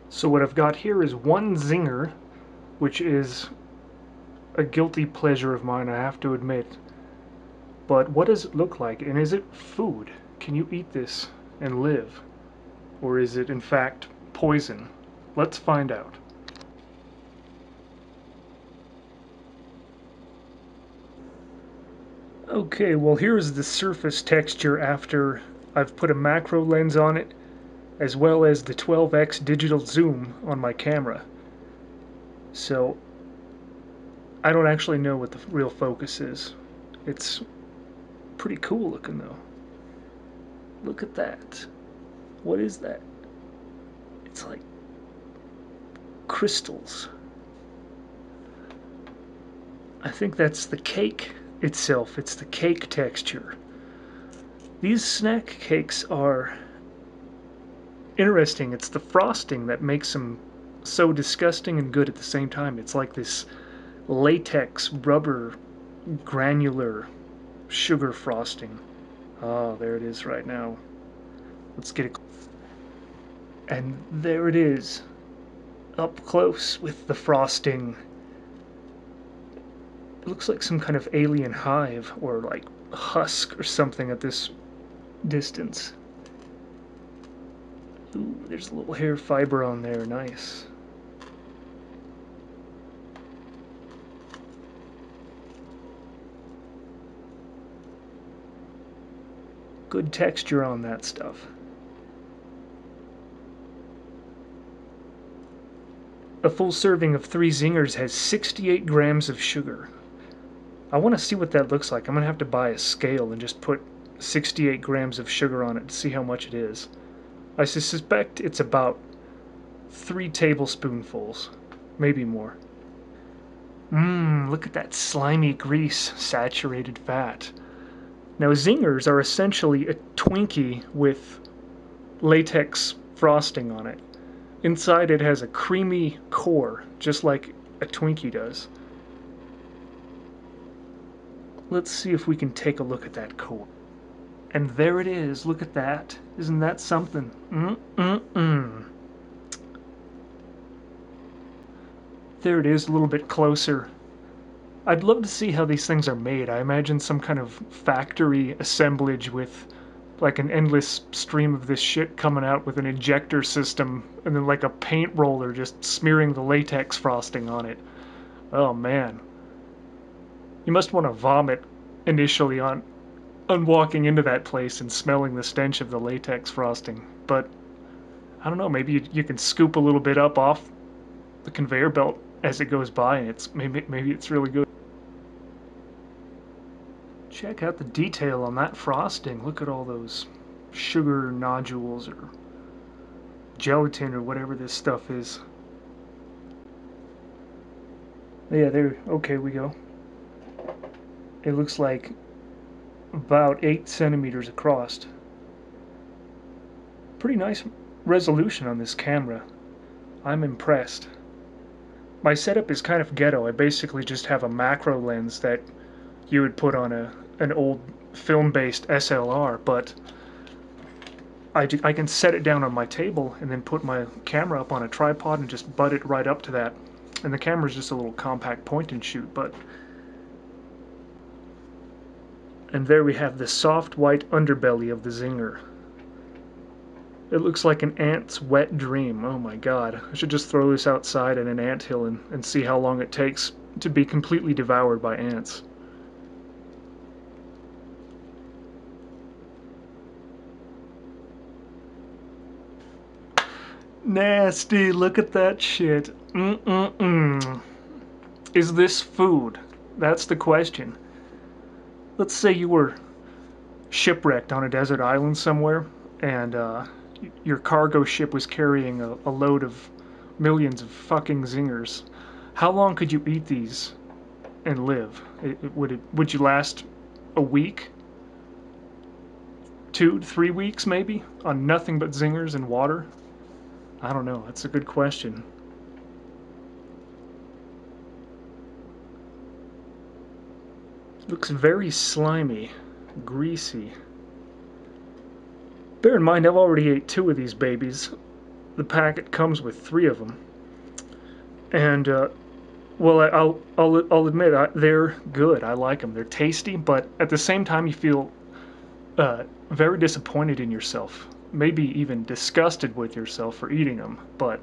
So what I've got here is one zinger, which is a guilty pleasure of mine, I have to admit. But what does it look like? And is it food? Can you eat this and live? Or is it in fact poison? Let's find out. Okay, well here's the surface texture after I've put a macro lens on it, as well as the 12x digital zoom on my camera. So I don't actually know what the real focus is. It's pretty cool looking though. Look at that. What is that? It's like crystals. I think that's the cake itself. It's the cake texture. These snack cakes are interesting. It's the frosting that makes them so disgusting and good at the same time. It's like this latex, rubber, granular sugar frosting. Oh, there it is right now. Let's get it. And there it is, up close with the frosting. It looks like some kind of alien hive or like husk or something at this distance. Ooh, there's a little hair fiber on there, nice. Good texture on that stuff. A full serving of 3 Zingers has 68 grams of sugar. I want to see what that looks like. I'm going to have to buy a scale and just put 68 grams of sugar on it to see how much it is. I suspect it's about 3 tablespoonfuls, maybe more. Look at that slimy grease, saturated fat. Now, Zingers are essentially a Twinkie with latex frosting on it. Inside it has a creamy core, just like a Twinkie does. Let's see if we can take a look at that core. And there it is, look at that. Isn't that something? Mm-mm-mm. There it is, a little bit closer. I'd love to see how these things are made. I imagine some kind of factory assemblage with like an endless stream of this shit coming out with an injector system and then like a paint roller just smearing the latex frosting on it. Oh man. You must want to vomit initially on walking into that place and smelling the stench of the latex frosting. But I don't know, maybe you can scoop a little bit up off the conveyor belt as it goes by and it's maybe it's really good. Check out the detail on that frosting. Look at all those sugar nodules or gelatin or whatever this stuff is. Yeah, there. Okay, we go. It looks like about 8 centimeters across. Pretty nice resolution on this camera. I'm impressed. My setup is kind of ghetto. I basically just have a macro lens that you would put on an old film-based SLR, but I can set it down on my table and then put my camera up on a tripod and just butt it right up to that. And the camera's just a little compact point and shoot, but... And there we have the soft white underbelly of the Zinger. It looks like an ant's wet dream. Oh my god. I should just throw this outside in an anthill and see how long it takes to be completely devoured by ants. Nasty, look at that shit. Mm-mm-mm. Is this food? That's the question. Let's say you were shipwrecked on a desert island somewhere, and your cargo ship was carrying a load of millions of fucking zingers. How long could you eat these and live? Would you last a week? 2 to 3 weeks maybe? On nothing but zingers and water? I don't know. That's a good question. Looks very slimy, greasy. Bear in mind, I've already ate 2 of these babies. The packet comes with 3 of them, and well, I'll admit they're good. I like them. They're tasty, but at the same time, you feel very disappointed in yourself. Maybe even disgusted with yourself for eating them. But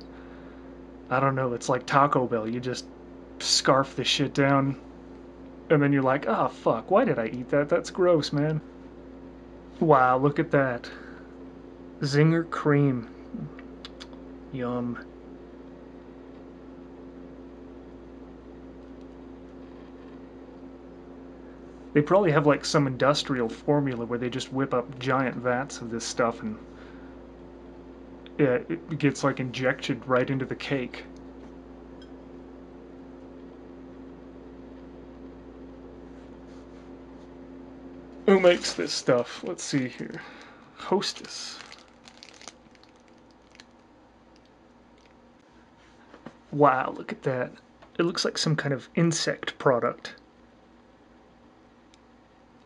I don't know. It's like Taco Bell. You just scarf the shit down, and then you're like, oh fuck, why did I eat that? That's gross, man. Wow, look at that. Zinger cream. Yum. They probably have like some industrial formula where they just whip up giant vats of this stuff and yeah, it gets like injected right into the cake. Who makes this stuff? Let's see here. Hostess. Wow, look at that. It looks like some kind of insect product.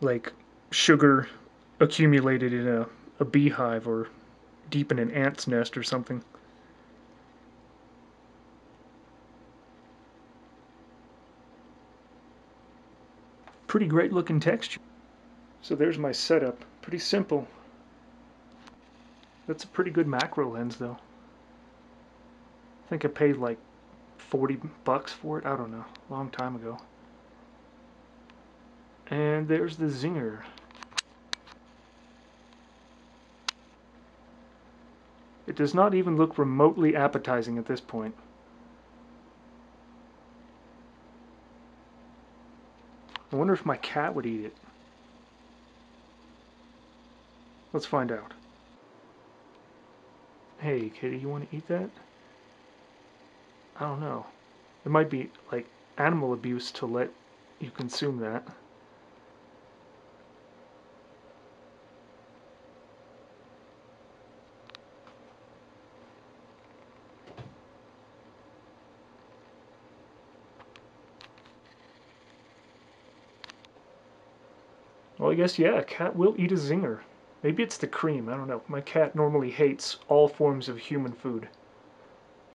Like sugar accumulated in a beehive or deep in an ant's nest or something. Pretty great looking texture. So there's my setup. Pretty simple. That's a pretty good macro lens though. I think I paid like 40 bucks for it. I don't know. Long time ago. And there's the Zinger. It does not even look remotely appetizing at this point. I wonder if my cat would eat it. Let's find out. Hey, kitty, you want to eat that? I don't know. It might be like animal abuse to let you consume that. Well, I guess, yeah, a cat will eat a Zinger. Maybe it's the cream, I don't know. My cat normally hates all forms of human food.